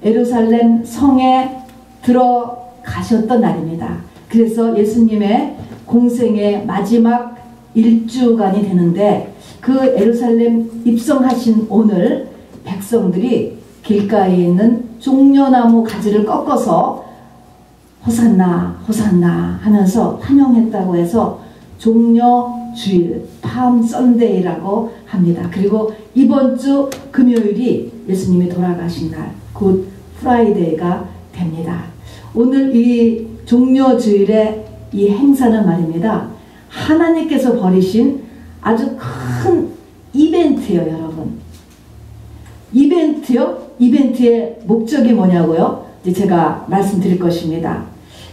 예루살렘 성에 들어가셨던 날입니다. 그래서 예수님의 공생의 마지막 일주간이 되는데 그 예루살렘 입성하신 오늘 백성들이 길가에 있는 종려나무 가지를 꺾어서 호산나 호산나 하면서 환영했다고 해서 종려주일 팜 썬데이라고 합니다. 그리고 이번 주 금요일이 예수님이 돌아가신 날 굿 프라이데이가 됩니다. 오늘 이 종려주일의 이 행사는 말입니다. 하나님께서 벌이신 아주 큰 이벤트예요, 여러분. 이벤트요? 이벤트의 목적이 뭐냐고요? 이제 제가 말씀드릴 것입니다.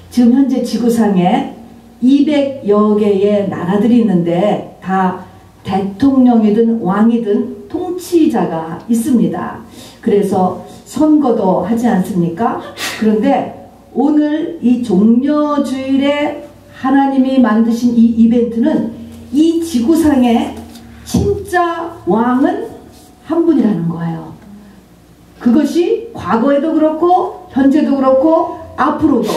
지금 현재 지구상에 200여 개의 나라들이 있는데 다 대통령이든 왕이든 통치자가 있습니다. 그래서 선거도 하지 않습니까? 그런데 오늘 이 종려주일에 하나님이 만드신 이 이벤트는 이 지구상에 진짜 왕은 한 분이라는 거예요. 그것이 과거에도 그렇고 현재도 그렇고 앞으로도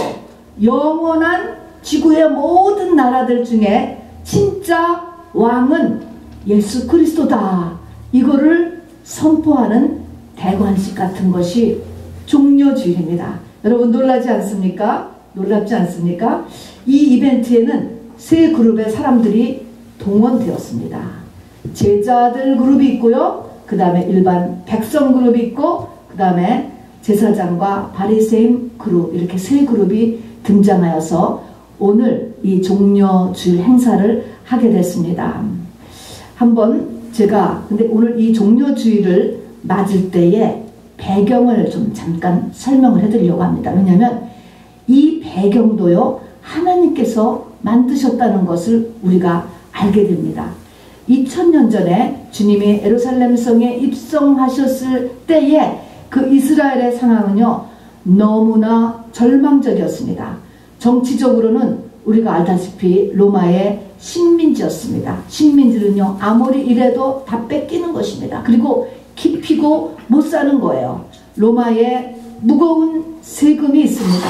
영원한 지구의 모든 나라들 중에 진짜 왕은 예수 그리스도다. 이거를 선포하는 대관식 같은 것이 종려주일입니다. 여러분 놀라지 않습니까? 놀랍지 않습니까? 이 이벤트에는 세 그룹의 사람들이 동원되었습니다. 제자들 그룹이 있고요. 그 다음에 일반 백성 그룹이 있고 그 다음에 제사장과 바리새인 그룹, 이렇게 세 그룹이 등장하여서 오늘 이 종려주일 행사를 하게 됐습니다. 한번 제가 근데 오늘 이 종려주일을 맞을 때에 배경을 좀 잠깐 설명을 해드리려고 합니다. 왜냐하면 이 배경도요 하나님께서 만드셨다는 것을 우리가 알게 됩니다. 2000년 전에 주님이 예루살렘 성에 입성하셨을 때에 그 이스라엘의 상황은요 너무나 절망적이었습니다. 정치적으로는 우리가 알다시피 로마의 식민지였습니다. 식민지는요 아무리 이래도 다 뺏기는 것입니다. 그리고 깊이고 못 사는 거예요. 로마에 무거운 세금이 있습니다.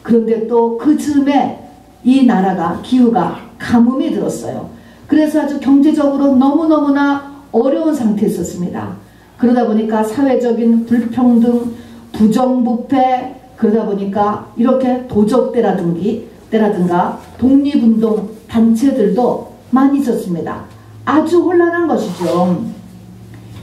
그런데 또 그 즈음에 이 나라가 기후가 가뭄이 들었어요. 그래서 아주 경제적으로 너무너무나 어려운 상태에 있었습니다. 그러다 보니까 사회적인 불평등, 부정부패, 그러다 보니까 이렇게 도적대라든가 독립운동 단체들도 많이 있었습니다. 아주 혼란한 것이죠.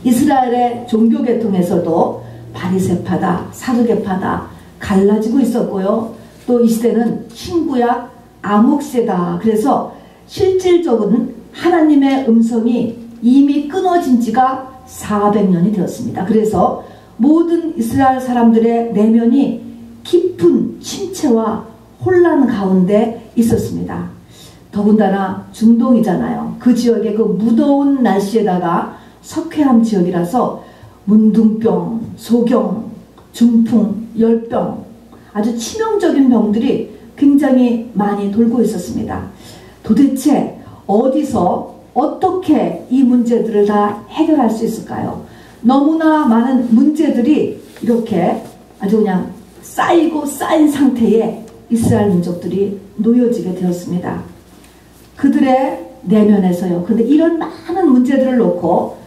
이스라엘의 종교계통에서도 바리새파다, 사두개파다 갈라지고 있었고요. 또 이 시대는 신구약 암흑세다. 그래서 실질적인 하나님의 음성이 이미 끊어진 지가 400년이 되었습니다. 그래서 모든 이스라엘 사람들의 내면이 깊은 침체와 혼란 가운데 있었습니다. 더군다나 중동이잖아요. 그 지역의 그 무더운 날씨에다가 석회암 지역이라서 문둥병, 소경, 중풍, 열병 아주 치명적인 병들이 굉장히 많이 돌고 있었습니다. 도대체 어디서 어떻게 이 문제들을 다 해결할 수 있을까요? 너무나 많은 문제들이 이렇게 아주 그냥 쌓이고 쌓인 상태에 이스라엘 민족들이 놓여지게 되었습니다. 그들의 내면에서요. 근데 이런 많은 문제들을 놓고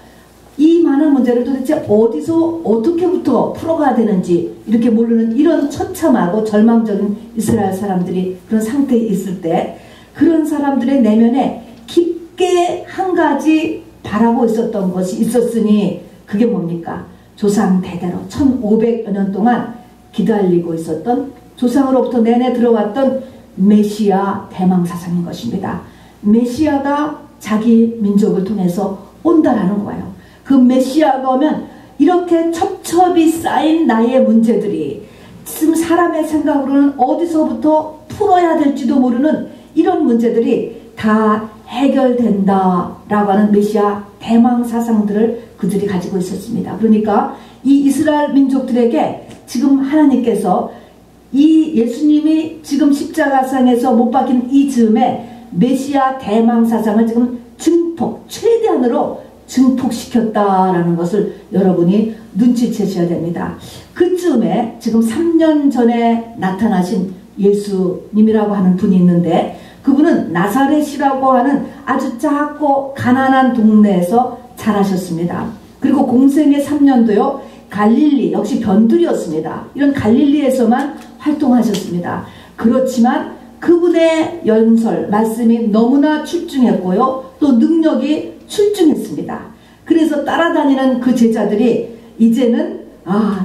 이 많은 문제를 도대체 어디서 어떻게부터 풀어가야 되는지 이렇게 모르는 이런 처참하고 절망적인 이스라엘 사람들이 그런 상태에 있을 때 그런 사람들의 내면에 깊게 한 가지 바라고 있었던 것이 있었으니 그게 뭡니까? 조상 대대로 1500여 년 동안 기다리고 있었던 조상으로부터 내내 들어왔던 메시아 대망사상인 것입니다. 메시아가 자기 민족을 통해서 온다라는 거예요. 그 메시아가 오면 이렇게 첩첩이 쌓인 나의 문제들이 지금 사람의 생각으로는 어디서부터 풀어야 될지도 모르는 이런 문제들이 다 해결된다라고 하는 메시아 대망사상들을 그들이 가지고 있었습니다. 그러니까 이 이스라엘 민족들에게 지금 하나님께서 이 예수님이 지금 십자가상에서 못 박힌 이 즈음에 메시아 대망사상을 지금 증폭 최대한으로 증폭시켰다라는 것을 여러분이 눈치채셔야 됩니다. 그쯤에 지금 3년 전에 나타나신 예수님이라고 하는 분이 있는데, 그분은 나사렛이라고 하는 아주 작고 가난한 동네에서 자라셨습니다. 그리고 공생의 3년도요 갈릴리, 역시 변두리였습니다. 이런 갈릴리에서만 활동하셨습니다. 그렇지만 그분의 연설, 말씀이 너무나 출중했고요, 또 능력이 출중했습니다. 그래서 따라다니는 그 제자들이 이제는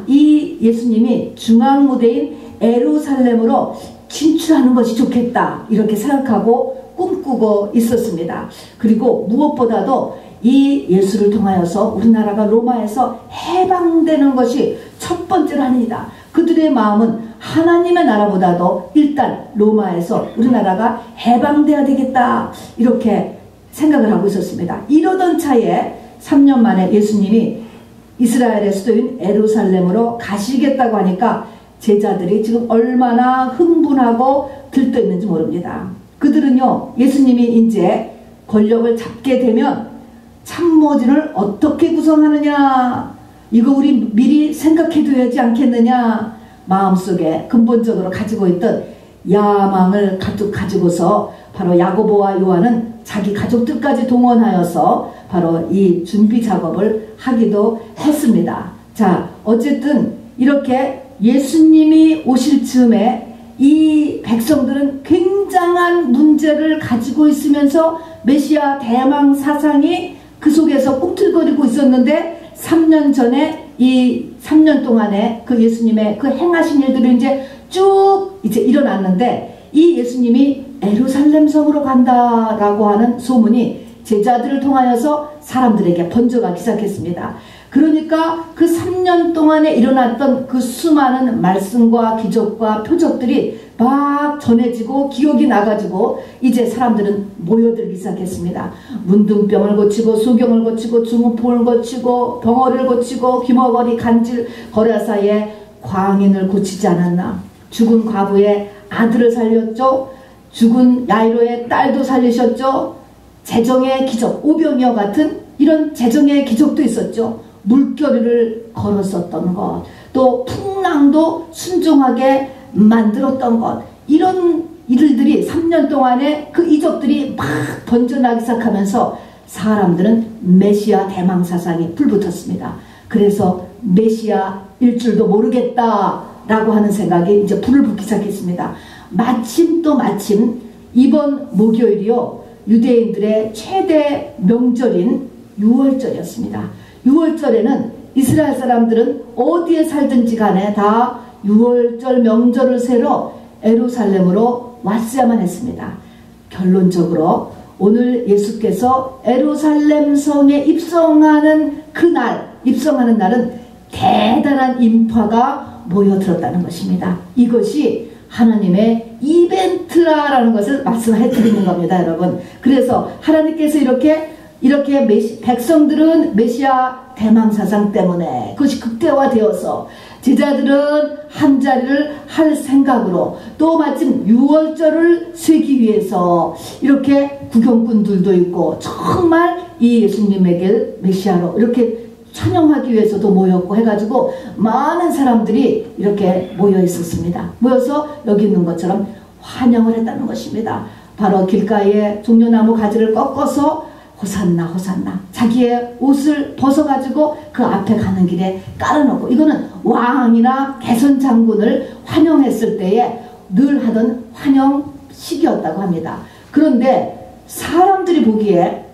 이 예수님이 중앙무대인 예루살렘으로 진출하는 것이 좋겠다, 이렇게 생각하고 꿈꾸고 있었습니다. 그리고 무엇보다도 이 예수를 통하여서 우리나라가 로마에서 해방되는 것이 첫 번째로 하는 일이다. 그들의 마음은 하나님의 나라보다도 일단 로마에서 우리나라가 해방돼야 되겠다, 이렇게 생각을 하고 있었습니다. 이러던 차에 3년 만에 예수님이 이스라엘의 수도인 예루살렘으로 가시겠다고 하니까 제자들이 지금 얼마나 흥분하고 들떠있는지 모릅니다. 그들은요, 예수님이 이제 권력을 잡게 되면 참모진을 어떻게 구성하느냐, 이거 우리 미리 생각해둬야지 않겠느냐, 마음속에 근본적으로 가지고 있던 야망을 가득 가지고서 바로 야고보와 요한은 자기 가족들까지 동원하여서 바로 이 준비 작업을 하기도 했습니다. 자, 어쨌든 이렇게 예수님이 오실 즈음에 이 백성들은 굉장한 문제를 가지고 있으면서 메시아 대망 사상이 그 속에서 꿈틀거리고 있었는데, 3년 전에 이 3년 동안에 그 예수님의 그 행하신 일들이 이제 일어났는데, 이 예수님이 예루살렘 성으로 간다라고 하는 소문이 제자들을 통하여서 사람들에게 번져가기 시작했습니다. 그러니까 그 3년 동안에 일어났던 그 수많은 말씀과 기적과 표적들이 막 전해지고 기억이 나가지고 이제 사람들은 모여들기 시작했습니다. 문둥병을 고치고 소경을 고치고 중풍을 고치고 벙어리를 고치고 귀머거리 간질 거라사에 광인을 고치지 않았나. 죽은 과부의 아들을 살렸죠. 죽은 야이로의 딸도 살리셨죠. 재정의 기적, 오병이어 같은 이런 재정의 기적도 있었죠. 물결을 걸었었던 것, 또 풍랑도 순종하게 만들었던 것, 이런 일들이 3년 동안에 그 이적들이 막 번져나기 시작하면서 사람들은 메시아 대망 사상이 불붙었습니다. 그래서 메시아일 줄도 모르겠다라고 하는 생각이 이제 불을 붙기 시작했습니다. 마침 이번 목요일이요, 유대인들의 최대 명절인 유월절이었습니다. 6월절에는 이스라엘 사람들은 어디에 살든지 간에 다 6월절 명절을 세러 예루살렘으로 왔어야만 했습니다. 결론적으로 오늘 예수께서 예루살렘 성에 입성하는 날은 대단한 인파가 모여들었다는 것입니다. 이것이 하나님의 이벤트라는 것을 말씀해 드리는 겁니다, 여러분. 그래서 하나님께서 이렇게 백성들은 메시아 대망 사상 때문에 그것이 극대화되어서 제자들은 한 자리를 할 생각으로, 또 마침 6월절을 세기 위해서 이렇게 구경꾼들도 있고 정말 이 예수님에게 메시아로 이렇게 찬양하기 위해서도 모였고 해가지고 많은 사람들이 이렇게 모여 있었습니다. 모여서 여기 있는 것처럼 환영을 했다는 것입니다. 바로 길가에 종려나무 가지를 꺾어서 호산나 호산나, 자기의 옷을 벗어가지고 그 앞에 가는 길에 깔아놓고, 이거는 왕이나 개선 장군을 환영했을 때에 늘 하던 환영식이었다고 합니다. 그런데 사람들이 보기에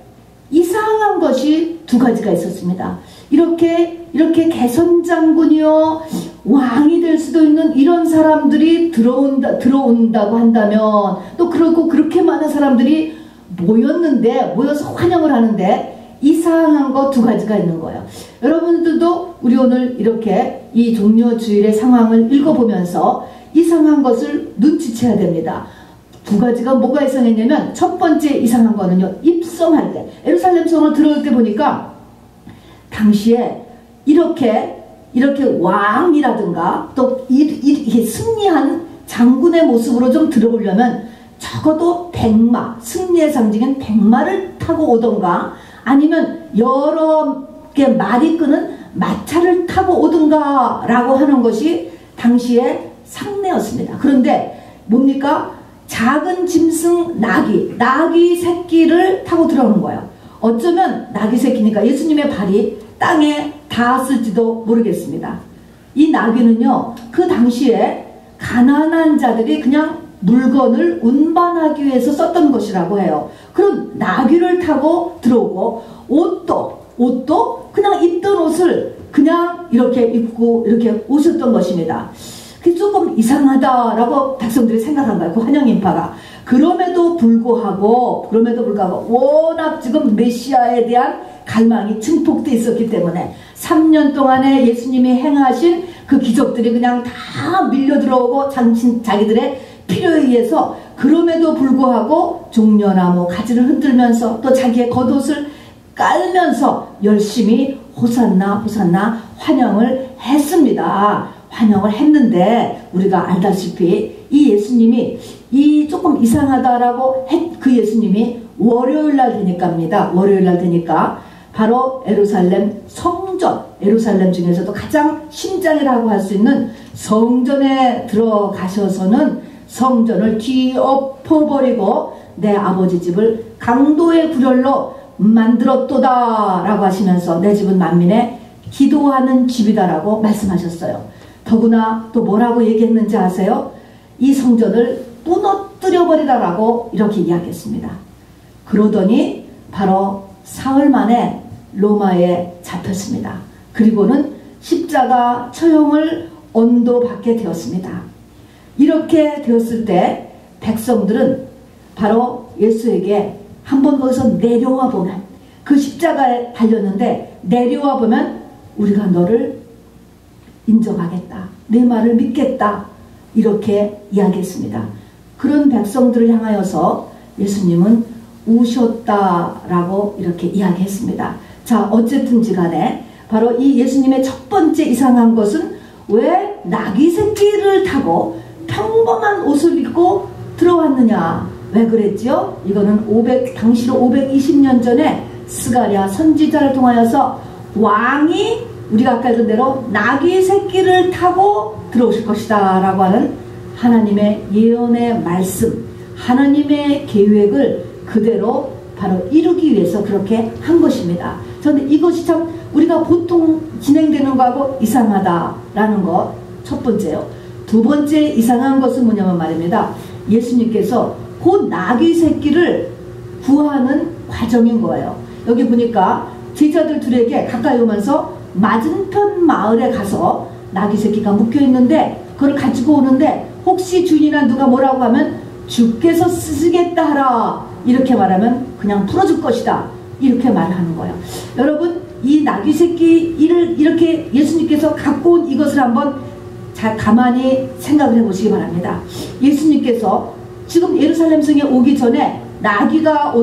이상한 것이 두 가지가 있었습니다. 이렇게 개선 장군이요 왕이 될 수도 있는 이런 사람들이 들어온다고 한다면, 또 그렇고 그렇게 많은 사람들이 모여서 환영을 하는데 이상한 거 두 가지가 있는 거예요. 여러분들도 우리 오늘 이렇게 이 종려주일의 상황을 읽어보면서 이상한 것을 눈치채야 됩니다. 두 가지가 뭐가 이상했냐면, 첫 번째 이상한 거는요, 입성할 때 예루살렘 성을 들어올 때 보니까 당시에 이렇게 왕이라든가 또 이렇게 승리한 장군의 모습으로 좀 들어오려면 적어도 승리의 상징인 백마를 타고 오던가, 아니면 여러 개 말이 끄는 마차를 타고 오든가 라고 하는 것이 당시의 상례였습니다. 그런데 뭡니까? 작은 짐승 나귀 새끼를 타고 들어오는 거예요. 어쩌면 나귀 새끼니까 예수님의 발이 땅에 닿았을지도 모르겠습니다. 이 나귀는요, 그 당시에 가난한 자들이 그냥 물건을 운반하기 위해서 썼던 것이라고 해요. 그런 나귀를 타고 들어오고, 옷도 그냥 입던 옷을 그냥 이렇게 입고 이렇게 오셨던 것입니다. 그게 조금 이상하다라고 백성들이 생각한 거예요. 그 환영인파가. 그럼에도 불구하고 워낙 지금 메시아에 대한 갈망이 증폭되어 있었기 때문에 3년 동안에 예수님이 행하신 그 기적들이 그냥 다 밀려 들어오고 자기들의 필요에 의해서 그럼에도 불구하고 종려나무 가지를 흔들면서 또 자기의 겉옷을 깔면서 열심히 호산나 호산나 환영을 했습니다. 환영을 했는데 우리가 알다시피 이 예수님이 이 조금 이상하다라고 그 예수님이 월요일날 되니까입니다. 월요일날 되니까 바로 예루살렘 성전, 예루살렘 중에서도 가장 심장이라고 할 수 있는 성전에 들어가셔서는 성전을 뒤엎어버리고 내 아버지 집을 강도의 굴열로 만들었도다 라고 하시면서 내 집은 만민의 기도하는 집이다라고 말씀하셨어요. 더구나 또 뭐라고 얘기했는지 아세요? 이 성전을 무너뜨려 버리라라고 이렇게 이야기했습니다. 그러더니 바로 사흘 만에 로마에 잡혔습니다. 그리고는 십자가 처형을 언도받게 되었습니다. 이렇게 되었을 때 백성들은 바로 예수에게 한번 거기서 내려와 보면, 그 십자가에 달렸는데 내려와 보면 우리가 너를 인정하겠다, 내 말을 믿겠다, 이렇게 이야기했습니다. 그런 백성들을 향하여서 예수님은 우셨다라고 이렇게 이야기했습니다. 자, 어쨌든지 간에 바로 이 예수님의 첫 번째 이상한 것은 왜 나귀 새끼를 타고 평범한 옷을 입고 들어왔느냐. 왜 그랬지요? 이거는 당시로 520년 전에 스가랴 선지자를 통하여서 왕이 우리가 아까 했던 대로 나귀 새끼를 타고 들어오실 것이다 라고 하는 하나님의 예언의 말씀, 하나님의 계획을 그대로 바로 이루기 위해서 그렇게 한 것입니다. 그런데 이것이 참 우리가 보통 진행되는 거하고 이상하다라는 것 첫 번째요. 두 번째 이상한 것은 뭐냐면 말입니다. 예수님께서 그 나귀 새끼를 구하는 과정인 거예요. 여기 보니까 제자들 둘에게 가까이 오면서 맞은편 마을에 가서 나귀 새끼가 묶여 있는데 그걸 가지고 오는데 혹시 주인이나 누가 뭐라고 하면 주께서 쓰시겠다 하라, 이렇게 말하면 그냥 풀어줄 것이다, 이렇게 말하는 거예요. 여러분, 이 나귀 새끼를 이렇게 예수님께서 갖고 온 이것을 한번 잘 가만히 생각을 해보시기 바랍니다. 예수님께서 지금 예루살렘 성에 오기 전에 나귀가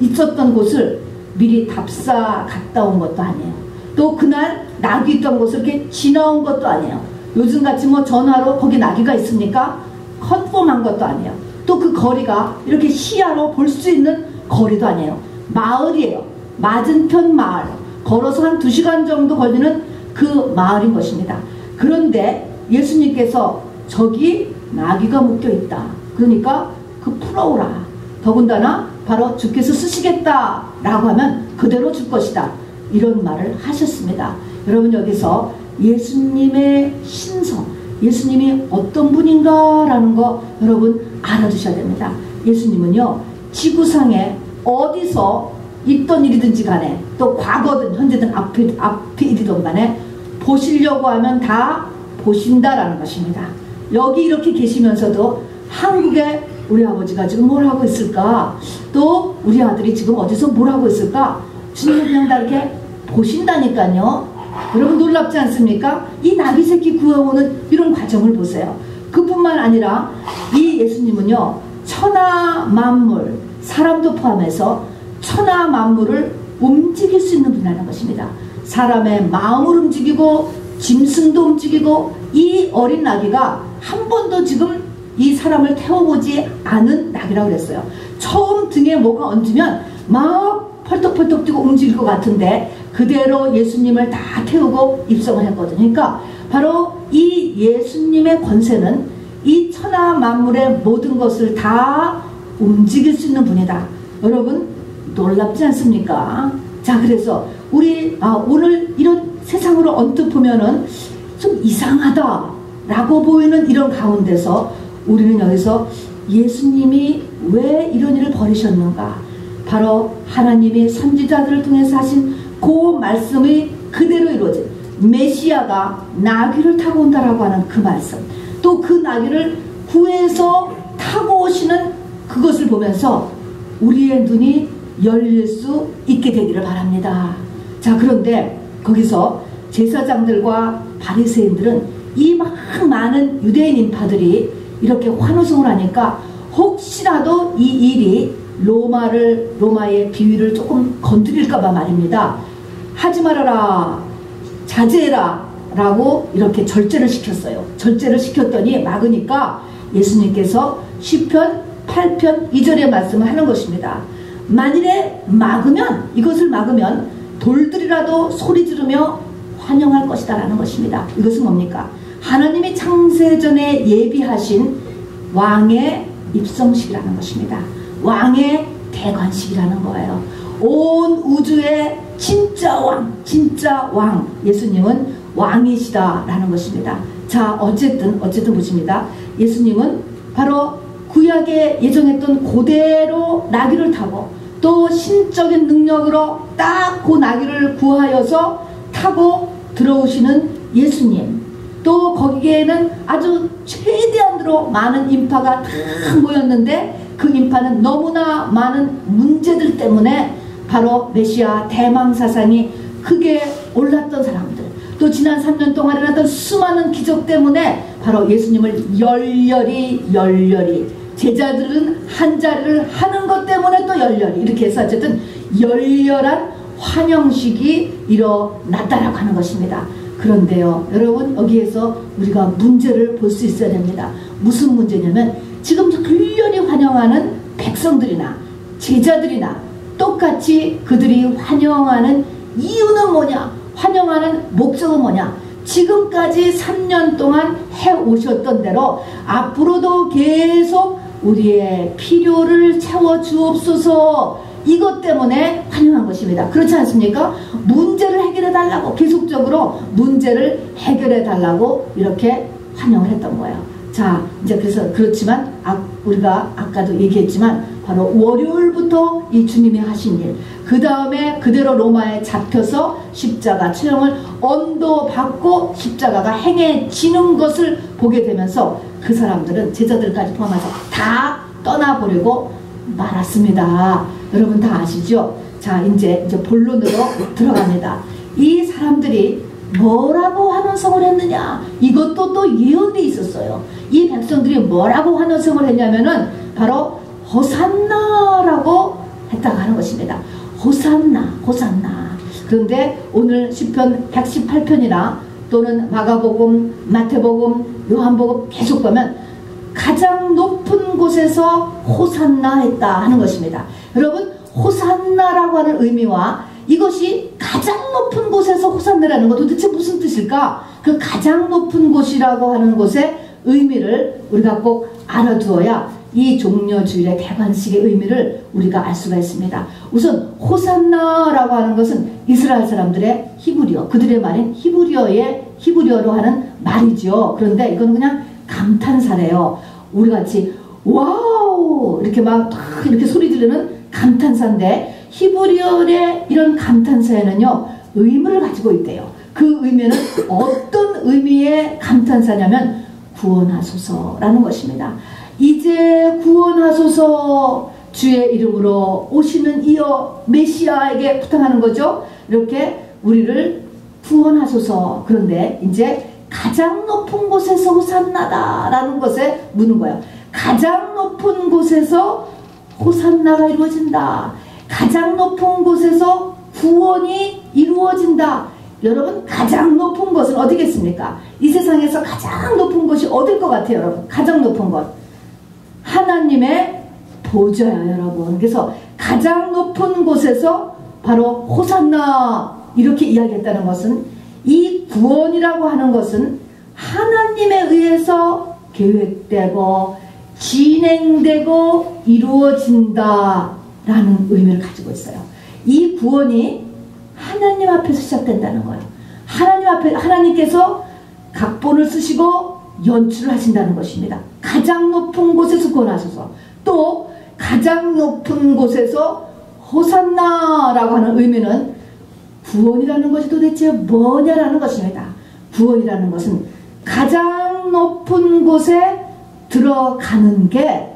있었던 곳을 미리 답사 갔다 온 것도 아니에요. 또 그날 나귀 있던 곳을 이렇게 지나온 것도 아니에요. 요즘같이 뭐 전화로 거기 나귀가 있습니까? 컨펌한 것도 아니에요. 또 그 거리가 이렇게 시야로 볼 수 있는 거리도 아니에요. 마을이에요. 맞은편 마을. 걸어서 한 2시간 정도 걸리는 그 마을인 것입니다. 그런데 예수님께서 저기 나귀가 묶여 있다, 그러니까 그 풀어오라, 더군다나 바로 주께서 쓰시겠다 라고 하면 그대로 줄 것이다, 이런 말을 하셨습니다. 여러분, 여기서 예수님의 신성, 예수님이 어떤 분인가 라는 거 여러분 알아두셔야 됩니다. 예수님은요, 지구상에 어디서 있던 일이든지 간에, 또 과거든 현재든 앞에 일이든 간에 보시려고 하면 다 보신다라는 것입니다. 여기 이렇게 계시면서도 한국에 우리 아버지가 지금 뭘 하고 있을까, 또 우리 아들이 지금 어디서 뭘 하고 있을까, 주님은 그냥 다 이렇게 보신다니까요. 여러분, 놀랍지 않습니까? 이 나귀 새끼 구해오는 이런 과정을 보세요. 그뿐만 아니라 이 예수님은요, 천하 만물, 사람도 포함해서 천하 만물을 움직일 수 있는 분이라는 것입니다. 사람의 마음을 움직이고 짐승도 움직이고, 이 어린 나귀가 한 번도 지금 이 사람을 태워보지 않은 나귀라고 그랬어요. 처음 등에 뭐가 얹으면 막 펄떡펄떡 뛰고 움직일 것 같은데 그대로 예수님을 다 태우고 입성을 했거든요. 그러니까 바로 이 예수님의 권세는 이 천하 만물의 모든 것을 다 움직일 수 있는 분이다. 여러분 놀랍지 않습니까? 자, 그래서 우리 오늘 이런 세상으로 언뜻 보면은 좀 이상하다 라고 보이는 이런 가운데서 우리는 여기서 예수님이 왜 이런 일을 벌이셨는가, 바로 하나님이 선지자들을 통해서 하신 그 말씀이 그대로 이루어진 메시아가 나귀를 타고 온다라고 하는 그 말씀, 또 그 나귀를 구해서 타고 오시는 그것을 보면서 우리의 눈이 열릴 수 있게 되기를 바랍니다. 자, 그런데 거기서 제사장들과 바리새인들은 이 많은 유대인 인파들이 이렇게 환호성을 하니까 혹시라도 이 일이 로마의 비위를 조금 건드릴까봐 말입니다. 하지 말아라, 자제해라 라고 이렇게 절제를 시켰어요. 절제를 시켰더니 막으니까 예수님께서 시편 8편 2절의 말씀을 하는 것입니다. 만일에 이것을 막으면 돌들이라도 소리 지르며 환영할 것이다 라는 것입니다. 이것은 뭡니까? 하나님이 창세전에 예비하신 왕의 입성식이라는 것입니다. 왕의 대관식이라는 거예요. 온 우주의 진짜 왕 예수님은 왕이시다 라는 것입니다. 자, 어쨌든 보십니다. 예수님은 바로 구약에 예정했던 그대로 나귀를 타고 또 신적인 능력으로 딱 그 나귀를 구하여서 타고 들어오시는 예수님, 또 거기에는 아주 최대한으로 많은 인파가 다 모였는데 그 인파는 너무나 많은 문제들 때문에 바로 메시아 대망사상이 크게 올랐던 사람들, 또 지난 3년 동안 일어났던 수많은 기적 때문에 바로 예수님을 열렬히 제자들은 한 자리를 하는 것 때문에 또 열렬히 이렇게 해서 어쨌든 열렬한 환영식이 일어났다라고 하는 것입니다. 그런데요, 여러분, 여기에서 우리가 문제를 볼 수 있어야 됩니다. 무슨 문제냐면 지금 열렬히 환영하는 백성들이나 제자들이나 똑같이 그들이 환영하는 이유는 뭐냐, 환영하는 목적은 뭐냐, 지금까지 3년 동안 해오셨던 대로 앞으로도 계속 우리의 필요를 채워주옵소서, 이것 때문에 환영한 것입니다. 그렇지 않습니까? 문제를 해결해 달라고, 계속적으로 문제를 해결해 달라고 이렇게 환영을 했던 거예요. 자, 이제 그래서 그렇지만 우리가 아까도 얘기했지만 바로 월요일부터 이 주님이 하신 일, 그 다음에 그대로 로마에 잡혀서 십자가 처형을 언도받고 십자가가 행해지는 것을 보게 되면서 그 사람들은 제자들까지 포함해서 다 떠나버리고 말았습니다. 여러분 다 아시죠? 자, 이제 본론으로 들어갑니다. 이 사람들이 뭐라고 환호성을 했느냐, 이것도 또 예언돼 있었어요. 이 백성들이 뭐라고 환호성을 했냐면은 바로 호산나라고 했다고 하는 것입니다. 호산나. 그런데 오늘 시편 118편이나 또는 마가복음, 마태복음, 요한복음 계속 보면 가장 높은 곳에서 호산나 했다 하는 것입니다. 여러분, 호산나라고 하는 의미와 이것이 가장 높은 곳에서 호산나라는 것 도대체 무슨 뜻일까? 그 가장 높은 곳이라고 하는 것의 의미를 우리가 꼭 알아두어야 이 종려주일의 대관식의 의미를 우리가 알 수가 있습니다. 우선 호산나라고 하는 것은 이스라엘 사람들의 히브리어, 그들의 말인 히브리어로 하는 말이죠. 그런데 이건 그냥 감탄사래요. 우리같이 와우 이렇게 막 이렇게 소리 지르는 감탄사인데 히브리어의 이런 감탄사에는요 의미를 가지고 있대요. 그 의미는 어떤 의미의 감탄사냐면 구원하소서라는 것입니다. 이제 구원하소서, 주의 이름으로 오시는 이여 메시아에게 부탁하는 거죠. 이렇게 우리를 구원하소서. 그런데 이제 가장 높은 곳에서 호산나다라는 것에 묻는 거예요. 가장 높은 곳에서 호산나가 이루어진다. 가장 높은 곳에서 구원이 이루어진다. 여러분, 가장 높은 곳은 어디겠습니까? 이 세상에서 가장 높은 곳이 어딜 것 같아요, 여러분? 가장 높은 곳. 하나님의 보좌예요, 여러분. 그래서 가장 높은 곳에서 바로 호산나 이렇게 이야기했다는 것은 이 구원이라고 하는 것은 하나님에 의해서 계획되고 진행되고 이루어진다 라는 의미를 가지고 있어요. 이 구원이 하나님 앞에서 시작된다는 거예요. 하나님 앞에, 하나님께서 각본을 쓰시고 연출을 하신다는 것입니다. 가장 높은 곳에서 구원하셔서 또 가장 높은 곳에서 호산나라고 하는 의미는 구원이라는 것이 도대체 뭐냐라는 것입니다. 구원이라는 것은 가장 높은 곳에 들어가는 게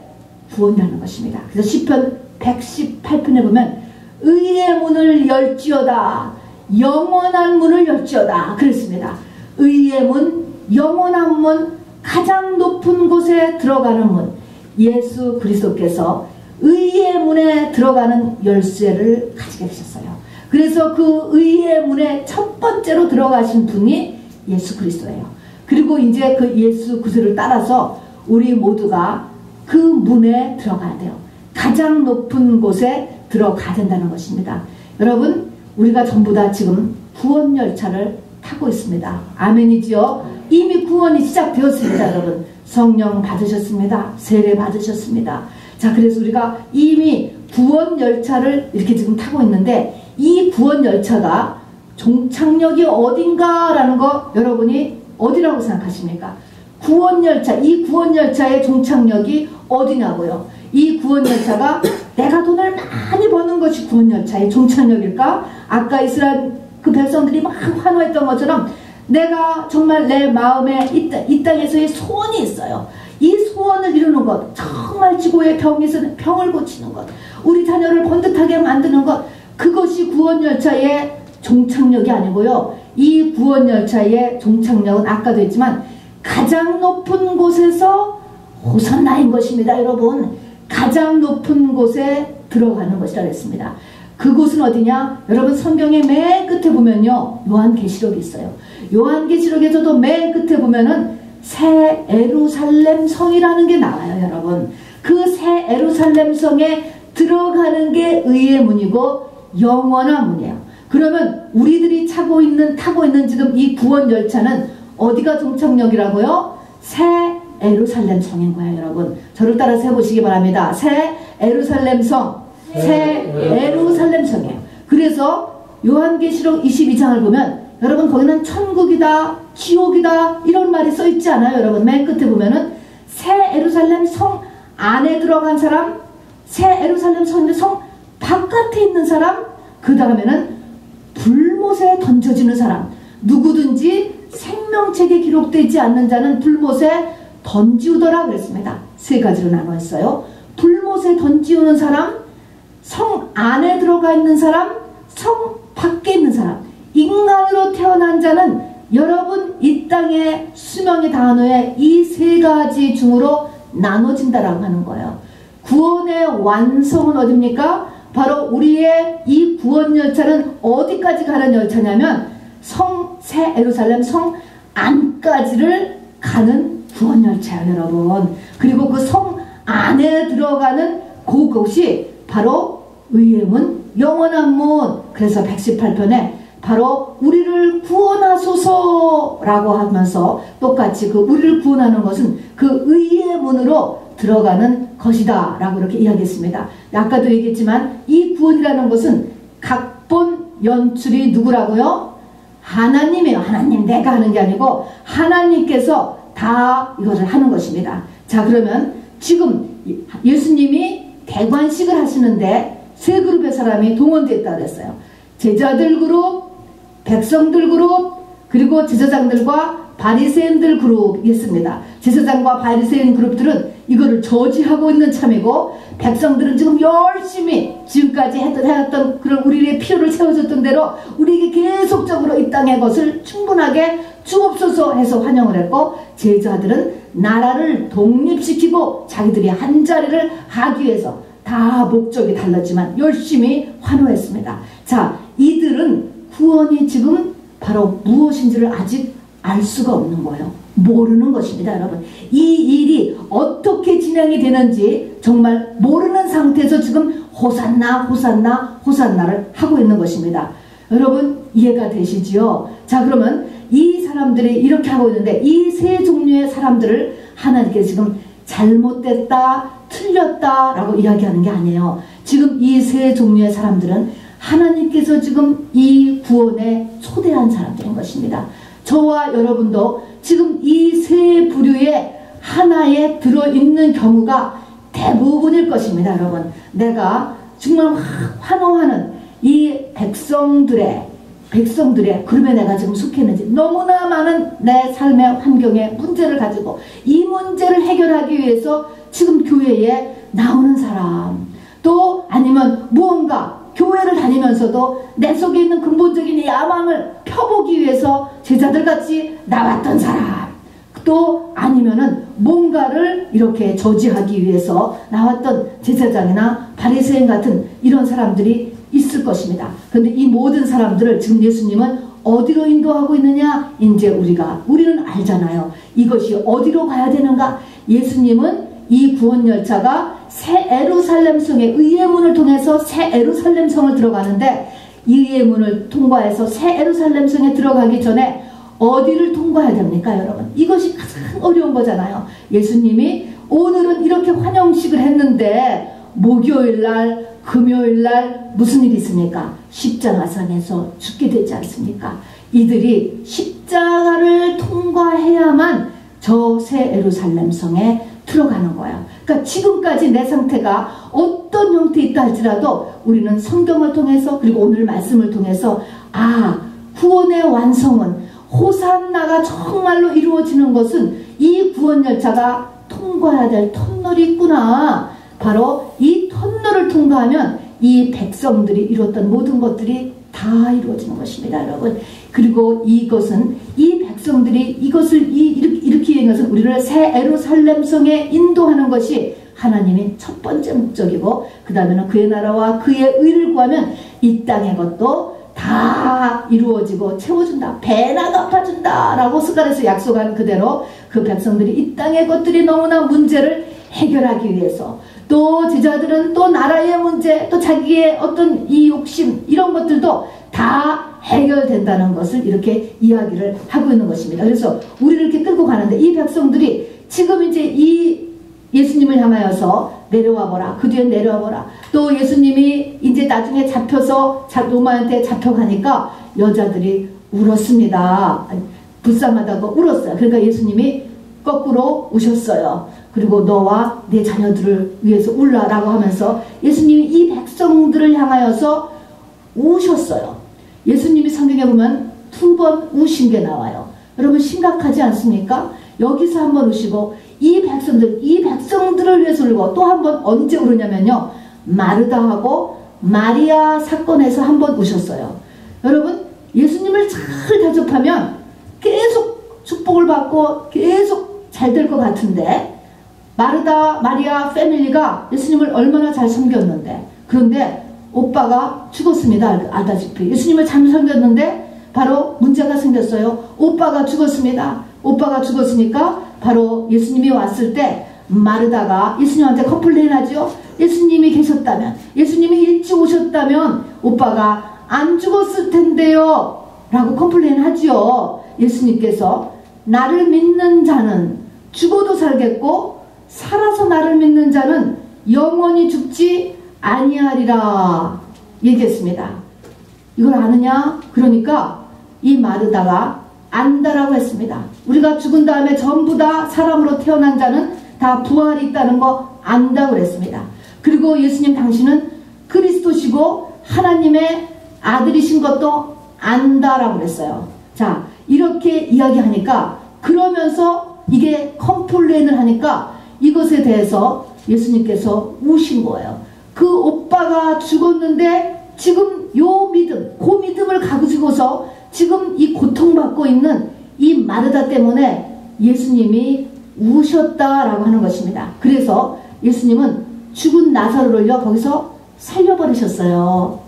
구원이라는 것입니다. 그래서 시편 118편에 보면 의의 문을 열지어다, 영원한 문을 열지어다 그랬습니다. 의의 문, 영원한 문, 가장 높은 곳에 들어가는 문, 예수 그리스도께서 의의 문에 들어가는 열쇠를 가지게 되셨어요. 그래서 그 의의 문에 첫 번째로 들어가신 분이 예수 그리스도예요. 그리고 이제 그 예수 그리스도를 따라서 우리 모두가 그 문에 들어가야 돼요. 가장 높은 곳에 들어가야 된다는 것입니다. 여러분, 우리가 전부 다 지금 구원 열차를 타고 있습니다. 아멘이죠? 이미 구원이 시작되었습니다. 여러분, 성령 받으셨습니다. 세례 받으셨습니다. 자, 그래서 우리가 이미 구원 열차를 이렇게 지금 타고 있는데, 이 구원 열차가 종착역이 어딘가라는 거 여러분이 어디라고 생각하십니까? 구원 열차, 이 구원 열차의 종착역이 어디냐고요? 이 구원 열차가 내가 돈을 많이 버는 것이 구원 열차의 종착역일까? 아까 이스라엘 그 백성들이 막 환호했던 것처럼 내가 정말 내 마음에 이 땅에서의 소원이 있어요. 이 소원을 이루는 것, 정말 지구의 병이 있으면 병을 고치는 것, 우리 자녀를 번듯하게 만드는 것, 그것이 구원 열차의 종착역이 아니고요. 이 구원 열차의 종착역은 아까도 했지만 가장 높은 곳에서 호산나인 것입니다. 여러분, 가장 높은 곳에 들어가는 것이라 했습니다. 그곳은 어디냐? 여러분, 성경의 맨 끝에 보면요, 요한계시록이 있어요. 요한계시록에서도 맨 끝에 보면은 새 예루살렘 성이라는 게 나와요. 여러분, 그 새 예루살렘 성에 들어가는 게 의의 문이고 영원한 문이에요. 그러면 우리들이 타고 있는 지금 이 구원 열차는 어디가 종착역이라고요? 새 예루살렘 성인 거예요. 여러분, 저를 따라서 해보시기 바랍니다. 새 예루살렘 성, 새 예루살렘 성이에요. 그래서 요한계시록 22장을 보면 여러분, 거기는 천국이다, 지옥이다 이런 말이 써 있지 않아요? 여러분, 맨 끝에 보면은 새 예루살렘 성 안에 들어간 사람, 새 예루살렘 성인데 성 바깥에 있는 사람, 그 다음에는 불못에 던져지는 사람, 누구든지 생명책에 기록되지 않는 자는 불못에 던지우더라 그랬습니다. 세 가지로 나눠 있어요. 불못에 던지우는 사람, 성 안에 들어가 있는 사람, 성 밖에 있는 사람. 인간으로 태어난 자는 여러분 이 땅의 수명이 다한 후에 이 세 가지 중으로 나눠진다라고 하는 거예요. 구원의 완성은 어딥니까? 바로 우리의 이 구원 열차는 어디까지 가는 열차냐면 새 예루살렘 성 안까지를 가는 구원 열차예요, 여러분. 그리고 그 성 안에 들어가는 그곳이 바로 의의 문, 영원한 문. 그래서 118편에 바로 우리를 구원하소서라고 하면서 똑같이 그 우리를 구원하는 것은 그 의의 문으로 들어가는 것이다 라고 이렇게 이야기했습니다. 아까도 얘기했지만 이 구원이라는 것은 각본 연출이 누구라고요? 하나님이에요. 하나님, 내가 하는 게 아니고 하나님께서 다 이것을 하는 것입니다. 자, 그러면 지금 예수님이 대관식을 하시는데 세 그룹의 사람이 동원됐다고 했어요. 제자들 그룹, 백성들 그룹, 그리고 제사장들과 바리새인들 그룹이 있습니다. 제사장과 바리새인 그룹들은 이거를 저지하고 있는 참이고, 백성들은 지금 열심히 지금까지 해왔던 그런 우리의 필요를 채워줬던 대로 우리에게 계속적으로 이 땅의 것을 충분하게 주옵소서 해서 환영을 했고, 제자들은 나라를 독립시키고 자기들이 한자리를 하기 위해서 다 목적이 달랐지만 열심히 환호했습니다. 자, 이들은 구원이 지금 바로 무엇인지를 아직 알 수가 없는 거예요. 모르는 것입니다, 여러분. 이 일이 어떻게 진행이 되는지 정말 모르는 상태에서 지금 호산나 호산나 호산나를 하고 있는 것입니다. 여러분 이해가 되시지요? 자, 그러면 이 사람들이 이렇게 하고 있는데 이 세 종류의 사람들을 하나님께서 지금 잘못됐다, 틀렸다 라고 이야기하는 게 아니에요. 지금 이 세 종류의 사람들은 하나님께서 지금 이 구원에 초대한 사람들인 것입니다. 저와 여러분도 지금 이 세 부류의 하나에 들어있는 경우가 대부분일 것입니다. 여러분, 내가 정말 환호하는 이 백성들의 그러면 내가 지금 속했는지 너무나 많은 내 삶의 환경에 문제를 가지고 이 문제를 해결하기 위해서 지금 교회에 나오는 사람, 또 아니면 무언가 교회를 다니면서도 내 속에 있는 근본적인 야망을 펴보기 위해서 제자들같이 나왔던 사람, 또 아니면은 뭔가를 이렇게 저지하기 위해서 나왔던 제사장이나 바리새인 같은 이런 사람들이 있을 것입니다. 그런데 이 모든 사람들을 지금 예수님은 어디로 인도하고 있느냐? 이제 우리는 알잖아요. 이것이 어디로 가야 되는가? 예수님은 이 구원 열차가 새 에루살렘 성의 의의 문을 통해서 새 에루살렘 성을 들어가는데, 의의 문을 통과해서 새 에루살렘 성에 들어가기 전에 어디를 통과해야 됩니까, 여러분? 이것이 가장 어려운 거잖아요. 예수님이 오늘은 이렇게 환영식을 했는데 목요일날, 금요일날 무슨 일이 있습니까? 십자가상에서 죽게 되지 않습니까? 이들이 십자가를 통과해야만 저 새 에루살렘 성에 들어가는 거예요. 그러니까 지금까지 내 상태가 어떤 형태에 있다 할지라도 우리는 성경을 통해서, 그리고 오늘 말씀을 통해서 구원의 완성은, 호산나가 정말로 이루어지는 것은 이 구원 열차가 통과해야 될 터널이 있구나. 바로 이 터널을 통과하면 이 백성들이 이뤘던 모든 것들이 다 이루어지는 것입니다, 여러분. 그리고 이것은 이 백성들이 이것을 이렇게 한 것은 우리를 새 에루살렘 성에 인도하는 것이 하나님의 첫 번째 목적이고, 그 다음에는 그의 나라와 그의 의를 구하면 이 땅의 것도 다 이루어지고 채워준다, 배나 갚아준다 라고 스가랴서 약속한 그대로 그 백성들이 이 땅의 것들이 너무나 문제를 해결하기 위해서, 또 제자들은 또 나라의 문제, 또 자기의 어떤 이 욕심, 이런 것들도 다 해결된다는 것을 이렇게 이야기를 하고 있는 것입니다. 그래서 우리를 이렇게 끌고 가는데, 이 백성들이 지금 이제 이 예수님을 향하여서 내려와 보라, 그 뒤에 내려와 보라, 또 예수님이 이제 나중에 잡혀서 로마한테 잡혀가니까 여자들이 울었습니다. 불쌍하다고 울었어요. 그러니까 예수님이 거꾸로 우셨어요. 그리고 너와 내 자녀들을 위해서 울라라고 하면서 예수님이 이 백성들을 향하여서 우셨어요. 예수님이 성경에 보면 2번 우신 게 나와요. 여러분 심각하지 않습니까? 여기서 한번 우시고 이 백성들을 위해서 울고, 또 한 번 언제 울으냐면요, 마르다하고 마리아 사건에서 한번 우셨어요. 여러분 예수님을 잘 대접하면 계속 축복을 받고 계속 잘 될 것 같은데, 마르다 마리아 패밀리가 예수님을 얼마나 잘 섬겼는데, 그런데 오빠가 죽었습니다. 알다시피 예수님을 잘 섬겼는데 바로 문제가 생겼어요. 오빠가 죽었습니다. 오빠가 죽었으니까 바로 예수님이 왔을 때 마르다가 예수님한테 컴플레인 하죠. 예수님이 계셨다면, 예수님이 일찍 오셨다면 오빠가 안 죽었을 텐데요 라고 컴플레인 하죠. 예수님께서 나를 믿는 자는 죽어도 살겠고 살아서 나를 믿는 자는 영원히 죽지 아니하리라 얘기했습니다. 이걸 아느냐? 그러니까 이 마르다가 안다라고 했습니다. 우리가 죽은 다음에 전부 다 사람으로 태어난 자는 다 부활이 있다는 거 안다고 그랬습니다. 그리고 예수님 당신은 그리스도시고 하나님의 아들이신 것도 안다라고 그랬어요. 자, 이렇게 이야기하니까, 그러면서 이게 컴플레인을 하니까 이것에 대해서 예수님께서 우신 거예요. 그 오빠가 죽었는데 지금 요 믿음, 그 믿음을 가지고서 지금 이 고통받고 있는 이 마르다 때문에 예수님이 우셨다라고 하는 것입니다. 그래서 예수님은 죽은 나사로를요 거기서 살려버리셨어요.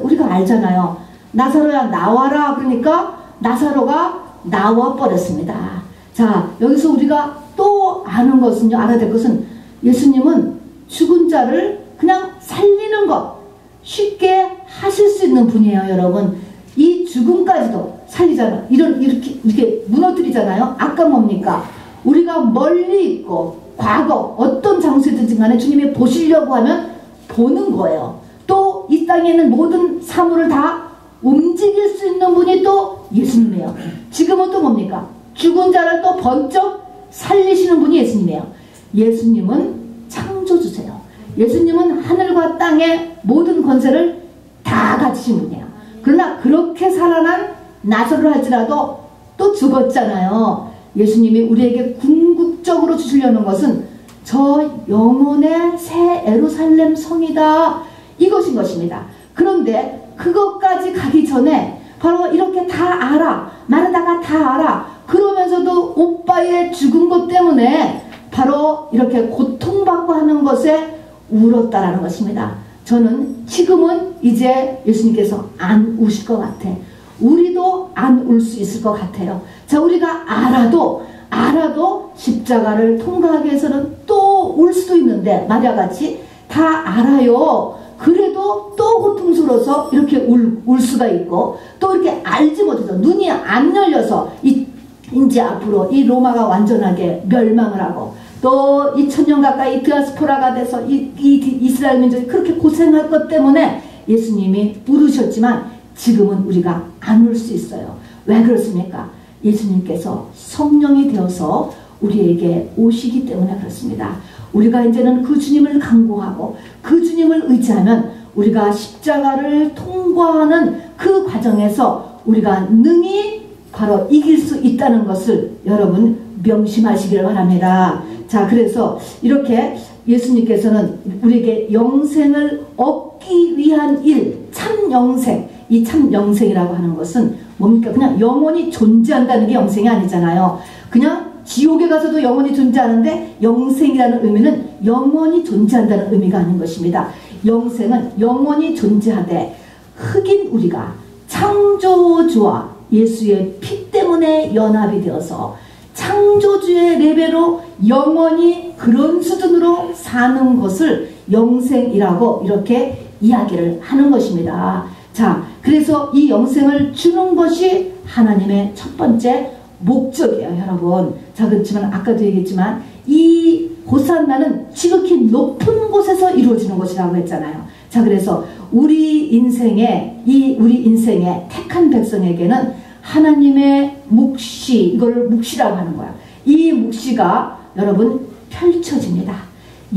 우리가 알잖아요. 나사로야 나와라. 그러니까 나사로가 나와 버렸습니다. 자, 여기서 우리가 또 아는 것은요, 알아야 될 것은 예수님은 죽은 자를 그냥 살리는 것 쉽게 하실 수 있는 분이에요. 여러분, 이 죽음까지도 살리잖아요. 이렇게 무너뜨리잖아요. 아까 뭡니까? 우리가 멀리 있고 과거 어떤 장소든지 간에 주님이 보시려고 하면 보는 거예요. 또 이 땅에 있는 모든 사물을 다 움직일 수 있는 분이 또 예수님이에요. 지금은 또 뭡니까? 죽은 자를 또 번쩍 살리시는 분이 예수님이에요. 예수님은 창조주세요. 예수님은 하늘과 땅의 모든 권세를 다 가지신 분이에요. 그러나 그렇게 살아난 나사로를 할지라도 또 죽었잖아요. 예수님이 우리에게 궁극적으로 주시려는 것은 저 영혼의 새 예루살렘 성이다, 이것인 것입니다. 그런데 그것까지 가기 전에 바로 이렇게 다 알아, 마르다가 다 알아, 그러면서도 오빠의 죽은 것 때문에 바로 이렇게 고통받고 하는 것에 울었다라는 것입니다. 저는 지금은 이제 예수님께서 안 우실 것 같아. 우리도 안 울 수 있을 것 같아요. 자, 우리가 알아도 십자가를 통과하기 위해서는 또 울 수도 있는데, 마리아같이 다 알아요. 그래도 또 고통스러워서 이렇게 울 수가 있고, 또 이렇게 알지 못해서 눈이 안 열려서 이제 앞으로 이 로마가 완전하게 멸망을 하고 또 2000년 가까이 디아스포라가 돼서 이 이스라엘 민족이 그렇게 고생할 것 때문에 예수님이 울으셨지만 지금은 우리가 안 울 수 있어요. 왜 그렇습니까? 예수님께서 성령이 되어서 우리에게 오시기 때문에 그렇습니다. 우리가 이제는 그 주님을 간구하고 그 주님을 의지하면 우리가 십자가를 통과하는 그 과정에서 우리가 능히 바로 이길 수 있다는 것을 여러분 명심하시길 바랍니다. 자, 그래서 이렇게 예수님께서는 우리에게 영생을 얻기 위한 일, 참 영생, 이 참 영생이라고 하는 것은 뭡니까? 그냥 영원히 존재한다는 게 영생이 아니잖아요. 그냥 지옥에 가서도 영원히 존재하는데 영생이라는 의미는 영원히 존재한다는 의미가 아닌 것입니다. 영생은 영원히 존재하되 흑인 우리가 창조주와 예수의 피 때문에 연합이 되어서 창조주의 레벨로 영원히 그런 수준으로 사는 것을 영생이라고 이렇게 이야기를 하는 것입니다. 자, 그래서 이 영생을 주는 것이 하나님의 첫 번째 목적이에요, 여러분. 자, 그렇지만 아까도 얘기했지만 이 호산나는 지극히 높은 곳에서 이루어지는 것이라고 했잖아요. 자, 그래서 우리 인생의 택한 백성에게는 하나님의 묵시, 이걸 묵시라고 하는 거야. 이 묵시가 여러분 펼쳐집니다.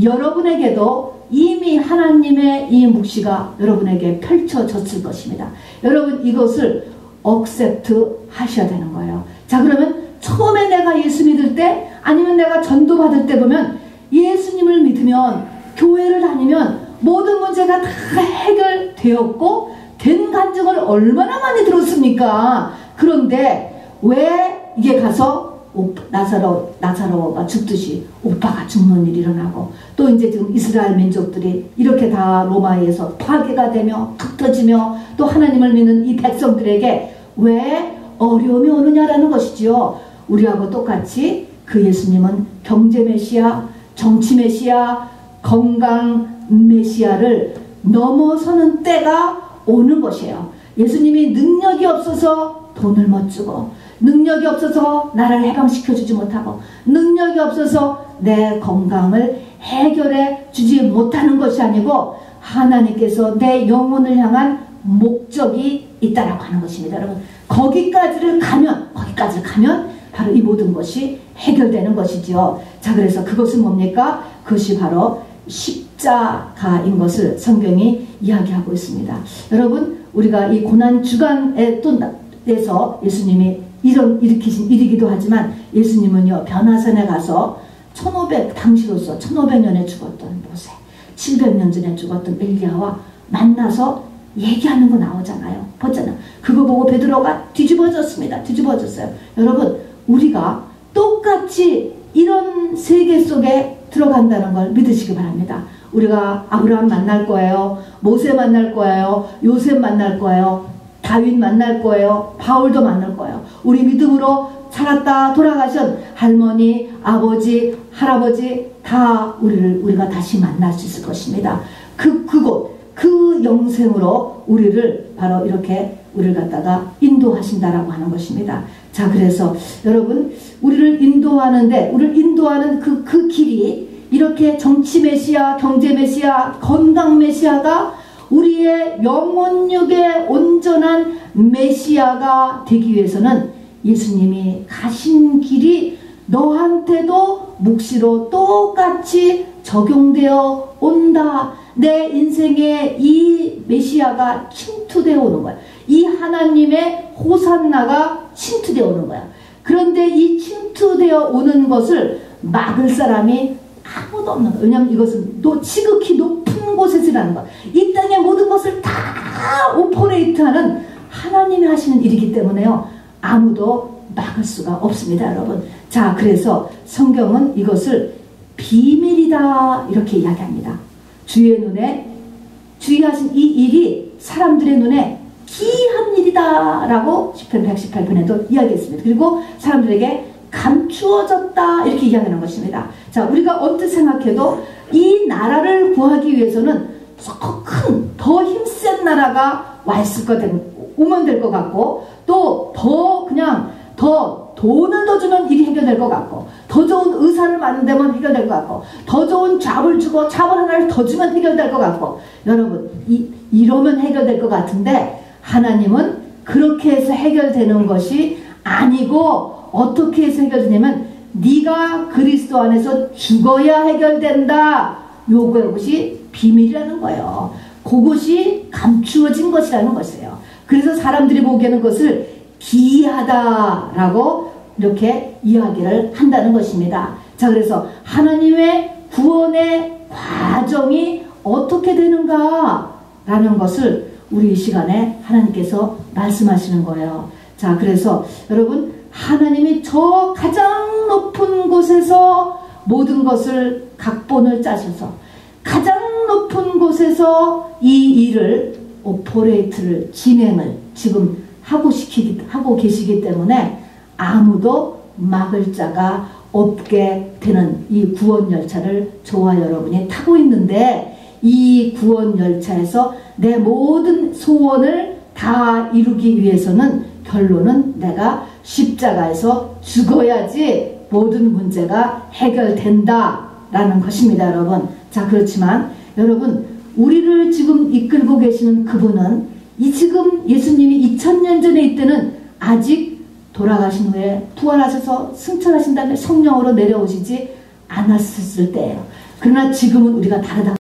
여러분에게도 이미 하나님의 이 묵시가 여러분에게 펼쳐졌을 것입니다. 여러분 이것을 억셉트 하셔야 되는 거예요. 자, 그러면 처음에 내가 예수 믿을 때 아니면 내가 전도 받을 때 보면 예수님을 믿으면 교회를 다니면 모든 문제가 다 해결되었고 된 간증을 얼마나 많이 들었습니까? 그런데 왜 이게 가서 나사로가 죽듯이 오빠가 죽는 일이 일어나고 또 이제 지금 이스라엘 민족들이 이렇게 다 로마에서 파괴가 되며 흩어지며 또 하나님을 믿는 이 백성들에게 왜 어려움이 오느냐라는 것이지요. 우리하고 똑같이 그 예수님은 경제 메시아, 정치 메시아, 건강 메시아를 넘어서는 때가 오는 것이에요. 예수님이 능력이 없어서 돈을 못 주고 능력이 없어서 나를 해방시켜주지 못하고 능력이 없어서 내 건강을 해결해 주지 못하는 것이 아니고 하나님께서 내 영혼을 향한 목적이 있다라고 하는 것입니다. 여러분 거기까지를 가면 바로 이 모든 것이 해결되는 것이지요. 자, 그래서 그것은 뭡니까? 그것이 바로 십자가인 것을 성경이 이야기하고 있습니다. 여러분 우리가 이 고난 주간에 또 내서 예수님이 일으키신 일이기도 하지만 예수님은요 변화산에 가서 당시로서 1500년에 죽었던 모세, 700년 전에 죽었던 엘리야와 만나서 얘기하는 거 나오잖아요. 보잖아. 그거 보고 베드로가 뒤집어졌어요. 여러분 우리가 똑같이 이런 세계 속에 들어간다는 걸 믿으시기 바랍니다. 우리가 아브라함 만날 거예요. 모세 만날 거예요. 요셉 만날 거예요. 다윗 만날 거예요. 바울도 만날 거예요. 우리 믿음으로 살았다 돌아가신 할머니, 아버지, 할아버지 다 우리가 다시 만날 수 있을 것입니다. 그곳, 그 영생으로 우리를 바로 이렇게 우리를 갖다가 인도하신다라고 하는 것입니다. 자, 그래서 여러분, 우리를 인도하는 그 길이 이렇게 정치 메시아, 경제 메시아, 건강 메시아가 우리의 영혼육의 온전한 메시아가 되기 위해서는 예수님이 가신 길이 너한테도 묵시로 똑같이 적용되어 온다. 내 인생에 이 메시아가 침투되어 오는 거야. 이 하나님의 호산나가 침투되어 오는 거야. 그런데 이 침투되어 오는 것을 막을 사람이 아무도 없는 거야. 왜냐하면 이것은 지극히 높은 곳에서 일하는 거야. 이 땅의 모든 것을 다 오퍼레이트하는 하나님이 하시는 일이기 때문에요. 아무도 막을 수가 없습니다, 여러분. 자, 그래서 성경은 이것을 비밀이다 이렇게 이야기합니다. 주의 눈에 주의하신 이 일이 사람들의 눈에 기이한 일이다 라고 시편 118편에도 이야기했습니다. 그리고 사람들에게 감추어졌다 이렇게 이야기하는 것입니다. 자, 우리가 언뜻 생각해도 이 나라를 구하기 위해서는 더 힘센 나라가 오면 될 것 같고, 또 더 돈을 더 주면 일이 해결될 것 같고, 더 좋은 의사를 만들면 해결될 것 같고, 더 좋은 잡을 주고 잡을 하나를 더 주면 해결될 것 같고, 여러분 이러면 해결될 것 같은데 하나님은 그렇게 해서 해결되는 것이 아니고 어떻게 해서 해결되냐면 네가 그리스도 안에서 죽어야 해결된다. 요것이 비밀이라는 거예요. 그것이 감추어진 것이라는 것이에요. 그래서 사람들이 보기에는 그것을 기이하다라고 이렇게 이야기를 한다는 것입니다. 자, 그래서 하나님의 구원의 과정이 어떻게 되는가 라는 것을 우리 이 시간에 하나님께서 말씀하시는 거예요. 자, 그래서 여러분, 하나님이 저 가장 높은 곳에서 모든 것을 각본을 짜셔서 가장 높은 곳에서 이 일을 오퍼레이트를 진행을 지금 하고 계시기 때문에 아무도 막을 자가 없게 되는 이 구원 열차를 저와 여러분이 타고 있는데, 이 구원 열차에서 내 모든 소원을 다 이루기 위해서는 결론은 내가 십자가에서 죽어야지 모든 문제가 해결된다 라는 것입니다, 여러분. 자, 그렇지만 여러분, 우리를 지금 이끌고 계시는 그분은 지금 예수님이 2000년 전에 이때는 아직 돌아가신 후에 부활하셔서 승천하신 다음에 성령으로 내려오시지 않았을 때예요. 그러나 지금은 우리가 다르다고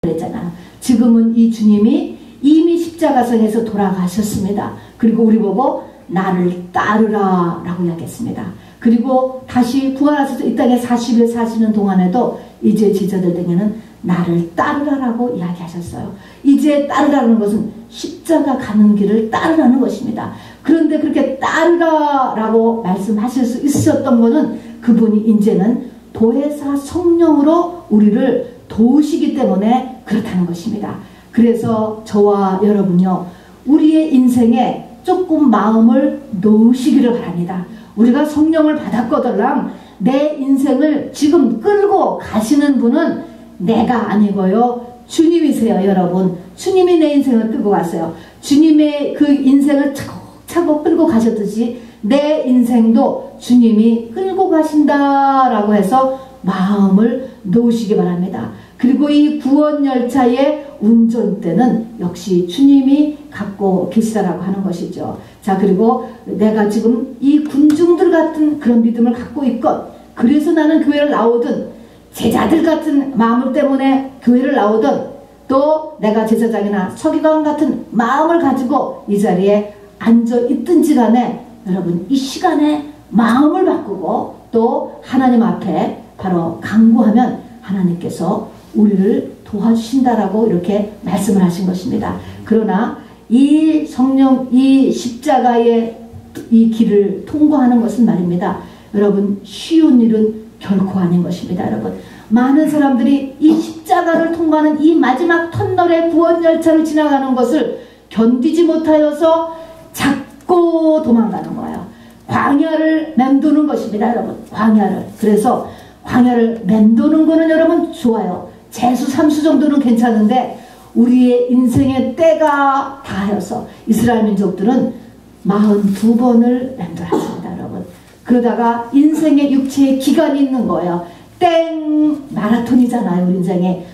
그랬잖아요. 지금은 이 주님이 이미 십자가상에서 돌아가셨습니다. 그리고 우리 보고 나를 따르라 라고 이야기했습니다. 그리고 다시 부활하셔서 이 땅에 40일 사시는 동안에도 이제 제자들 등에는 나를 따르라라고 이야기하셨어요. 이제 따르라는 것은 십자가 가는 길을 따르라는 것입니다. 그런데 그렇게 따르라라고 말씀하실 수 있었던 것은 그분이 이제는 보혜사 성령으로 우리를 도우시기 때문에 그렇다는 것입니다. 그래서 저와 여러분요, 우리의 인생에 조금 마음을 놓으시기를 바랍니다. 우리가 성령을 받았거들랑 내 인생을 지금 끌고 가시는 분은 내가 아니고요, 주님이세요. 여러분, 주님이 내 인생을 끌고 갔어요. 주님의 그 인생을 차곡차곡 끌고 가셨듯이 내 인생도 주님이 끌고 가신다라고 해서 마음을 놓으시기 바랍니다. 그리고 이 구원 열차의 운전대는 역시 주님이 갖고 계시다라고 하는 것이죠. 자, 그리고 내가 지금 이 군중들 같은 그런 믿음을 갖고 있건, 그래서 나는 교회를 나오든, 제자들 같은 마음 때문에 교회를 나오든, 또 내가 제사장이나 서기관 같은 마음을 가지고 이 자리에 앉아 있든지 간에 여러분, 이 시간에 마음을 바꾸고 또 하나님 앞에 바로 간구하면 하나님께서 우리를 도와주신다라고 이렇게 말씀을 하신 것입니다. 그러나 이 성령, 이 십자가의 이 길을 통과하는 것은 말입니다, 여러분, 쉬운 일은 결코 아닌 것입니다. 여러분, 많은 사람들이 이 십자가를 통과하는 이 마지막 터널의 구원 열차를 지나가는 것을 견디지 못하여서 잡고 도망가는 거예요. 광야를 맴도는 것입니다, 여러분. 광야를. 그래서 광야를 맴도는 거는 여러분 좋아요. 재수 3수 정도는 괜찮은데 우리의 인생의 때가 다하여서 이스라엘 민족들은 42번을 맴돌았습니다, 여러분. 그러다가 인생의 육체의 기간이 있는 거예요. 땡! 마라톤이잖아요, 우리 인생에.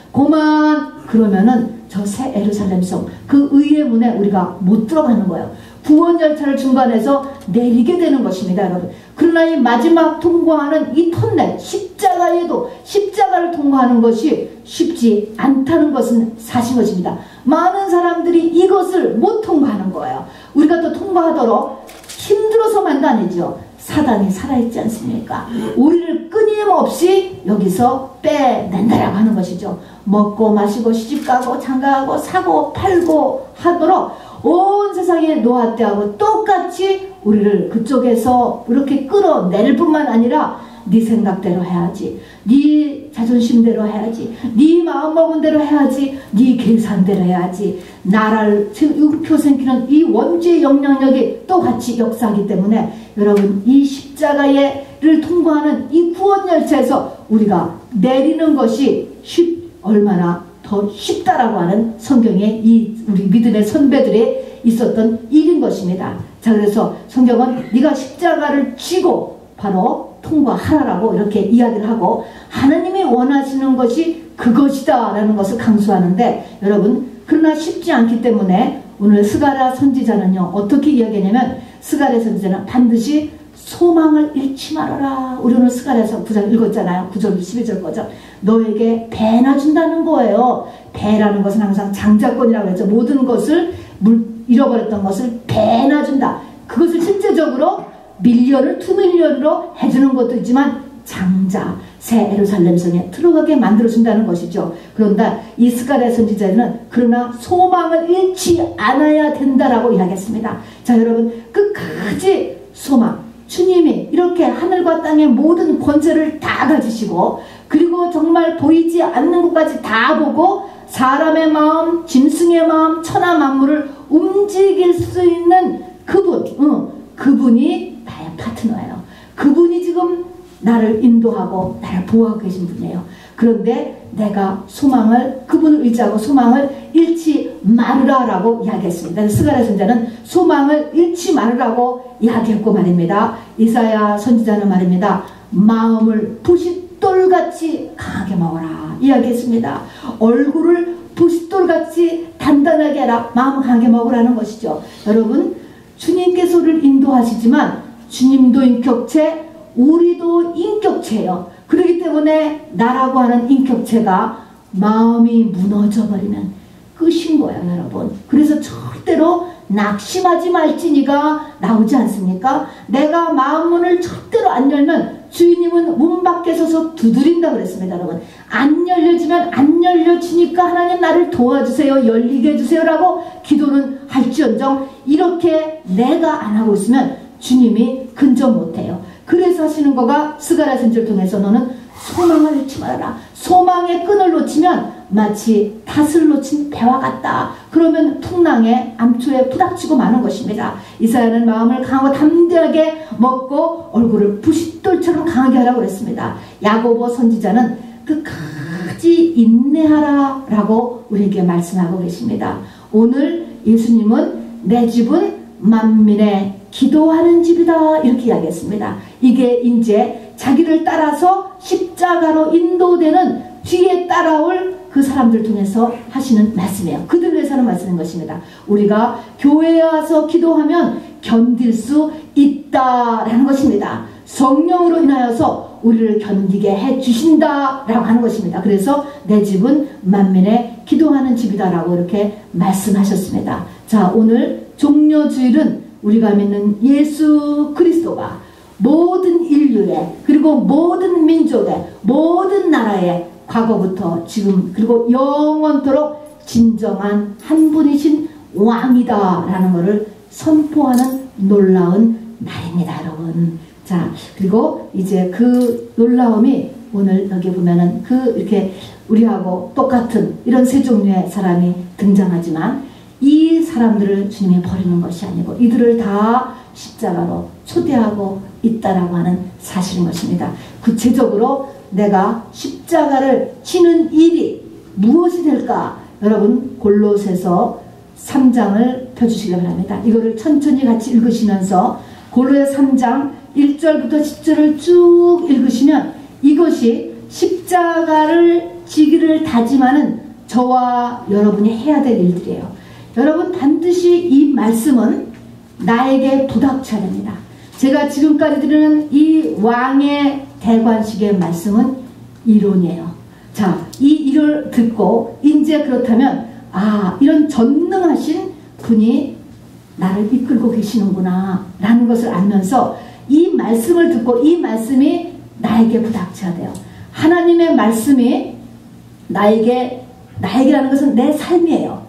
그러면은 저 새 예루살렘성, 그 의의 문에 우리가 못 들어가는 거예요. 구원 열차를 중간에서 내리게 되는 것입니다, 여러분. 그러나 이 마지막 통과하는 이 터널, 십자가를 통과하는 것이 쉽지 않다는 것은 사실 것입니다. 많은 사람들이 이것을 못 통과하는 거예요. 우리가 또 통과하도록 힘들어서만도 아니죠. 사단이 살아있지 않습니까? 우리를 끊임없이 여기서 빼낸다라고 하는 것이죠. 먹고 마시고 시집가고 장가가고 사고 팔고 하도록 온 세상의 노아 때하고 똑같이 우리를 그쪽에서 이렇게 끌어낼 뿐만 아니라 네 생각대로 해야지, 네 자존심대로 해야지, 네 마음먹은 대로 해야지, 네 계산대로 해야지, 나라를 표생기는 이 원죄의 영향력이 또 같이 역사하기 때문에 여러분, 이 십자가를 통과하는 이 구원 열차에서 우리가 내리는 것이 얼마나 더 쉽다라고 하는 성경에 이 우리 믿음의 선배들이 있었던 일인 것입니다. 자, 그래서 성경은 네가 십자가를 쥐고 바로 통과하라라고 이렇게 이야기를 하고, 하나님이 원하시는 것이 그것이다 라는 것을 강조하는데, 여러분, 그러나 쉽지 않기 때문에 오늘 스가랴 선지자는요, 어떻게 이야기하냐면, 스가랴 선지자는 반드시 소망을 잃지 말아라. 우리 오늘 스가랴서 9장 읽었잖아요. 9절 12절 거죠. 너에게 배나 준다는 거예요. 배라는 것은 항상 장자권이라고 했죠. 모든 것을 잃어버렸던 것을 배나 준다. 그것을 실제적으로 밀려를 2밀려로 해주는 것도 있지만 장자, 새 예루살렘성에 들어가게 만들어준다는 것이죠. 그런데 이 스가랴 선지자는 그러나 소망을 잃지 않아야 된다라고 이야기했습니다. 자, 여러분, 끝까지 소망, 주님이 이렇게 하늘과 땅의 모든 권세를 다 가지시고, 그리고 정말 보이지 않는 것까지 다 보고 사람의 마음, 짐승의 마음, 천하 만물을 움직일 수 있는 그분이 나의 파트너예요. 그분이 지금 나를 인도하고 나를 보호하고 계신 분이에요. 그런데 내가 그분을 의지하고 소망을 잃지 말으라라고 이야기했습니다. 스가랴 선지자는 소망을 잃지 말으라고 이야기했고 말입니다. 이사야 선지자는 말입니다. 마음을 부싯돌같이 강하게 먹어라 이야기했습니다. 얼굴을 부싯돌같이 단단하게 해라. 마음 강하게 먹으라는 것이죠. 여러분, 주님께서 우리를 인도하시지만 주님도 인격체, 우리도 인격체예요. 그렇기 때문에 나라고 하는 인격체가 마음이 무너져 버리면 끝인 거예요, 여러분. 그래서 절대로 낙심하지 말지니가 나오지 않습니까? 내가 마음문을 절대로 안 열면 주인님은 문 밖에 서서 두드린다고 그랬습니다, 여러분. 안 열려지면 안 열려지니까 하나님 나를 도와주세요, 열리게 해주세요 라고 기도는 할지언정, 이렇게 내가 안 하고 있으면 주님이 근접 못해요. 그래서 하시는 거가 스가랴 선지를 통해서 너는 소망을 잃지 말아라. 소망의 끈을 놓치면 마치 닷을 놓친 배와 같다. 그러면 풍랑에 암초에 부닥치고 마는 것입니다. 이사야는 마음을 강하고 담대하게 먹고 얼굴을 부싯돌처럼 강하게 하라고 그랬습니다. 야고보 선지자는 끝까지 인내하라 라고 우리에게 말씀하고 계십니다. 오늘 예수님은 내 집은 만민의 기도하는 집이다 이렇게 이야기했습니다. 이게 이제 자기를 따라서 십자가로 인도되는 뒤에 따라올 그 사람들 통해서 하시는 말씀이에요. 그들 위해서 하는 말씀인 것입니다. 우리가 교회에 와서 기도하면 견딜 수 있다라는 것입니다. 성령으로 인하여서 우리를 견디게 해주신다라고 하는 것입니다. 그래서 내 집은 만민의 기도하는 집이다라고 이렇게 말씀하셨습니다. 자, 오늘 종려주일은 우리가 믿는 예수 그리스도가 모든 인류의, 그리고 모든 민족의, 모든 나라의 과거부터 지금 그리고 영원토록 진정한 한 분이신 왕이다 라는 것을 선포하는 놀라운 날입니다, 여러분. 자, 그리고 이제 그 놀라움이 오늘 여기 보면은 이렇게 우리하고 똑같은 이런 세 종류의 사람이 등장하지만 이 사람들을 주님이 버리는 것이 아니고 이들을 다 십자가로 초대하고 있다라고 하는 사실인 것입니다. 구체적으로 내가 십자가를 지는 일이 무엇이 될까? 여러분 골로새서 3장을 펴주시기 바랍니다. 이거를 천천히 같이 읽으시면서 골로새 3장 1절부터 10절을 쭉 읽으시면 이것이 십자가를 지기를 다짐하는 저와 여러분이 해야 될 일들이에요. 여러분 반드시 이 말씀은 나에게 부닥쳐야 됩니다. 제가 지금까지 드리는 이 왕의 대관식의 말씀은 이론이에요. 자, 이 일을 듣고 이제 그렇다면 이런 전능하신 분이 나를 이끌고 계시는구나 라는 것을 알면서 이 말씀을 듣고 이 말씀이 나에게 부닥쳐야 돼요. 하나님의 말씀이 나에게라는 것은 내 삶이에요.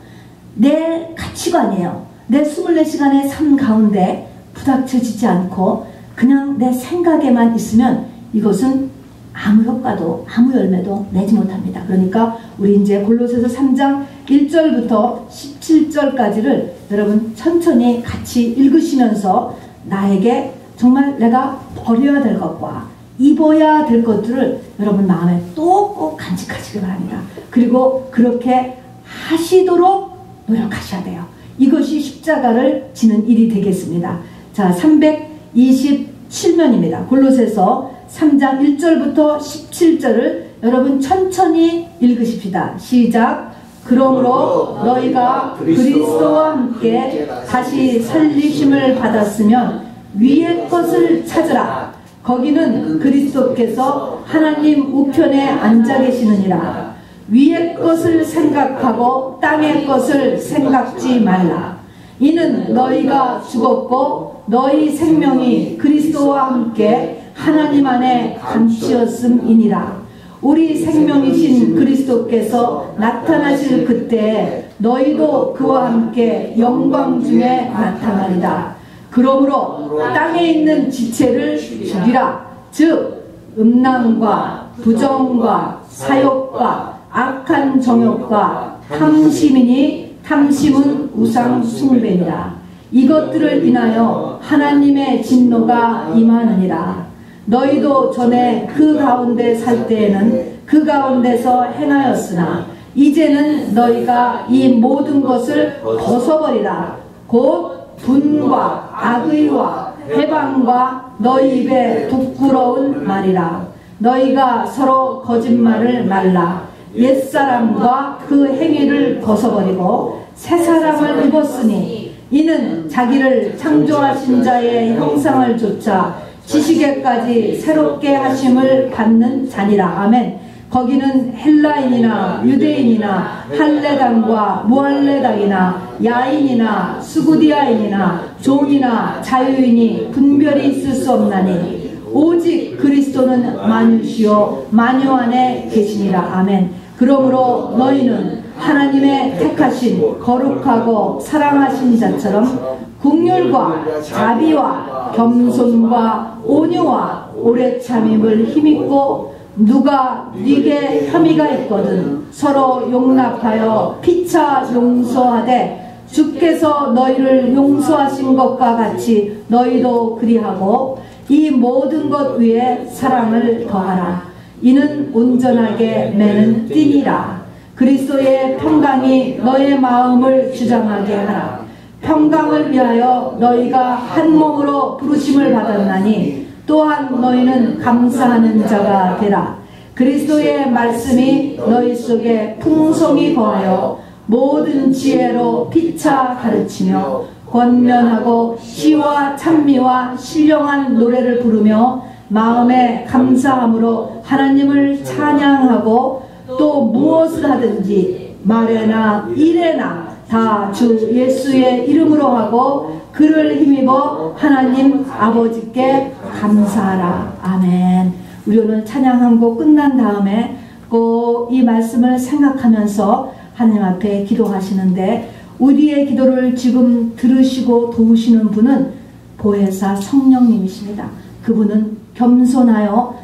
내 가치관이에요. 내 24시간의 삶 가운데 부닥쳐지지 않고 그냥 내 생각에만 있으면 이것은 아무 효과도 아무 열매도 내지 못합니다. 그러니까 우리 이제 골로새서 3장 1절부터 17절까지를 여러분 천천히 같이 읽으시면서 나에게 정말 내가 버려야 될 것과 입어야 될 것들을 여러분 마음에 또 꼭 간직하시기 바랍니다. 그리고 그렇게 하시도록 노력하셔야 돼요. 이것이 십자가를 지는 일이 되겠습니다. 자, 327면입니다. 골로새서 3장 1절부터 17절을 여러분 천천히 읽으십시다. 시작. 그러므로 너희가 그리스도와 함께 다시 살리심을 받았으면 위의 것을 찾으라. 거기는 그리스도께서 하나님 우편에 앉아 계시느니라. 위의 것을 생각하고 땅의 것을 생각지 말라. 이는 너희가 죽었고 너희 생명이 그리스도와 함께 하나님 안에 감추었음이니라. 우리 생명이신 그리스도께서 나타나실 그때에 너희도 그와 함께 영광 중에 나타나리다. 그러므로 땅에 있는 지체를 죽이라. 즉 음란과 부정과 사욕과 악한 정욕과 탐심이니 탐심은 우상 숭배니라. 이것들을 인하여 하나님의 진노가 임하느니라. 너희도 전에 그 가운데 살 때에는 그 가운데서 행하였으나 이제는 너희가 이 모든 것을 벗어버리라. 곧 분과 악의와 해방과 너희 입에 부끄러운 말이라. 너희가 서로 거짓말을 말라. 옛사람과 그 행위를 벗어버리고 새사람을 입었으니 이는 자기를 창조하신 자의 형상을 조차 지식에까지 새롭게 하심을 받는 자니라. 아멘. 거기는 헬라인이나 유대인이나 할레당과 무할레당이나 야인이나 수구디아인이나 종이나 자유인이 분별이 있을 수 없나니 오직 그리스도는 만유시요 만유 안에 계시니라. 아멘. 그러므로 너희는 하나님의 택하신 거룩하고 사랑하신 자처럼 긍휼과 자비와 겸손과 온유와 오래 참임을 힘입고 누가 네게 혐의가 있거든 서로 용납하여 피차 용서하되 주께서 너희를 용서하신 것과 같이 너희도 그리하고 이 모든 것 위에 사랑을 더하라. 이는 온전하게 매는 띠니라. 그리스도의 평강이 너의 마음을 주장하게 하라. 평강을 위하여 너희가 한 몸으로 부르심을 받았나니 또한 너희는 감사하는 자가 되라. 그리스도의 말씀이 너희 속에 풍성히 거하여 모든 지혜로 피차 가르치며 권면하고 시와 찬미와 신령한 노래를 부르며 마음에 감사함으로 하나님을 찬양하고 또 무엇을 하든지 말에나 일에나 다 주 예수의 이름으로 하고 그를 힘입어 하나님 아버지께 감사하라. 아멘. 우리 오늘 찬양 한 곡 끝난 다음에 꼭 이 말씀을 생각하면서 하나님 앞에 기도하시는데 우리의 기도를 지금 들으시고 도우시는 분은 보혜사 성령님이십니다. 그분은 겸손하여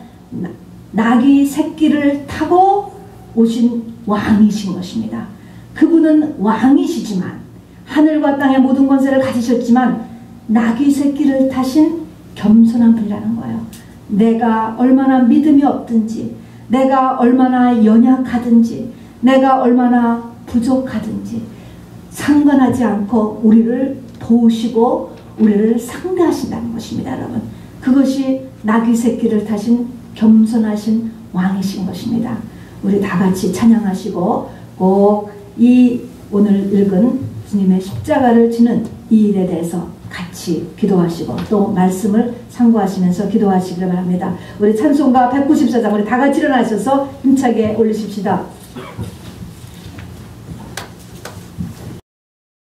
나귀 새끼를 타고 오신 왕이신 것입니다. 그분은 왕이시지만 하늘과 땅의 모든 권세를 가지셨지만 나귀 새끼를 타신 겸손한 분이라는 거예요. 내가 얼마나 믿음이 없든지, 내가 얼마나 연약하든지, 내가 얼마나 부족하든지 상관하지 않고 우리를 도우시고 우리를 상대하신다는 것입니다. 여러분, 그것이 나귀 새끼를 타신 겸손하신 왕이신 것입니다. 우리 다 같이 찬양하시고 꼭 이 오늘 읽은 주님의 십자가를 지는 이 일에 대해서 같이 기도하시고 또 말씀을 참고하시면서 기도하시기를 바랍니다. 우리 찬송가 194장 우리 다 같이 일어나셔서 힘차게 올리십시다.